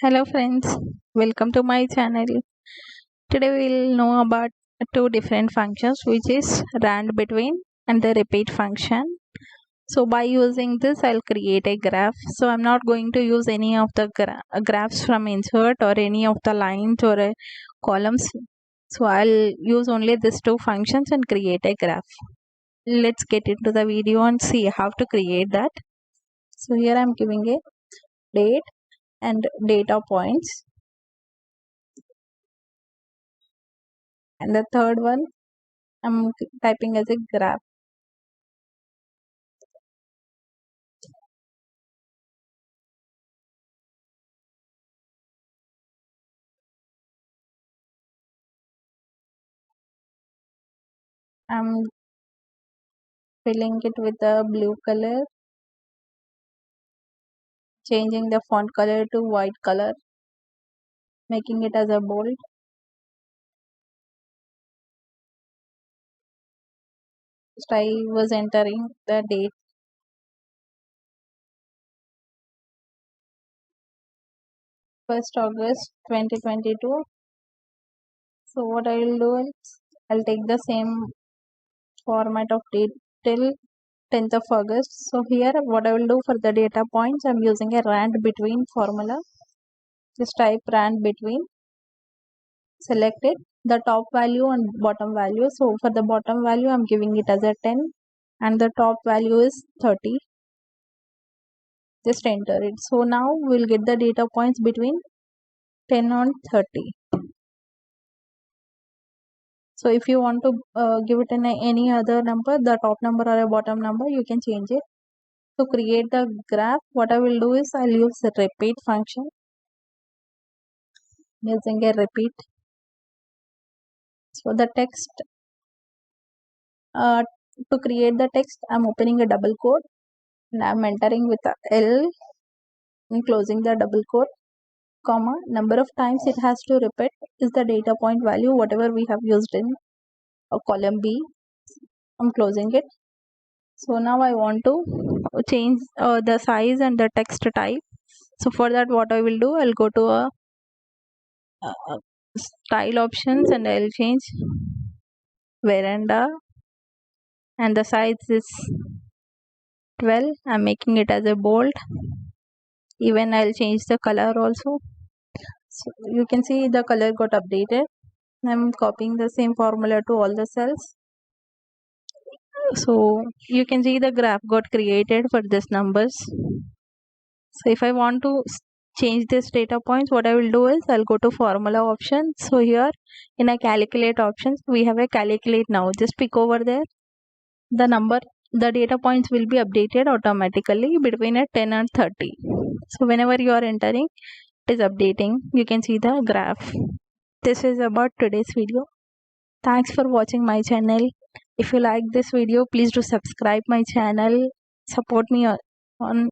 Hello friends, welcome to my channel. Today we'll know about two different functions, which is rand between and the repeat function. So by using this I'll create a graph. So I'm not going to use any of the graphs from insert or any of the lines or columns. So I'll use only these two functions and create a graph. Let's get into the video and see how to create that. So here I'm giving a date and data points, and the third one I'm typing as a graph. I'm filling it with a blue color, changing the font color to white color, making it as a bold. Just I was entering the date, 1st August 2022. So what I will do is I'll take the same format of date till 10th of August. So here what I will do for the data points, I'm using a rand between formula. Just type rand between, select it, the top value and bottom value. So for the bottom value I'm giving it as a 10 and the top value is 30. Just enter it. So now we'll get the data points between 10 and 30. So if you want to give it any other number, the top number or a bottom number, you can change it. To create the graph, what I will do is I'll use the repeat function, using a repeat. So the text, to create the text, I'm opening a double quote and I'm entering with a L and closing the double quote, comma, number of times it has to repeat is the data point value, whatever we have used in column B. I'm closing it. So now I want to change the size and the text type. So for that what I will do, I'll go to a style options and I'll change veranda and the size is 12. I'm making it as a bold. Even I'll change the color also. So you can see the color got updated. I'm copying the same formula to all the cells. So you can see the graph got created for this numbers. So if I want to change this data points, what I will do is I'll go to formula option. So here in a calculate options, we have a calculate now. Just pick over there. The number, the data points will be updated automatically between a 10 and 30. So whenever you are entering, it is updating. You can see the graph. This is about today's video. Thanks for watching my channel. If you like this video, please do subscribe my channel. Support me on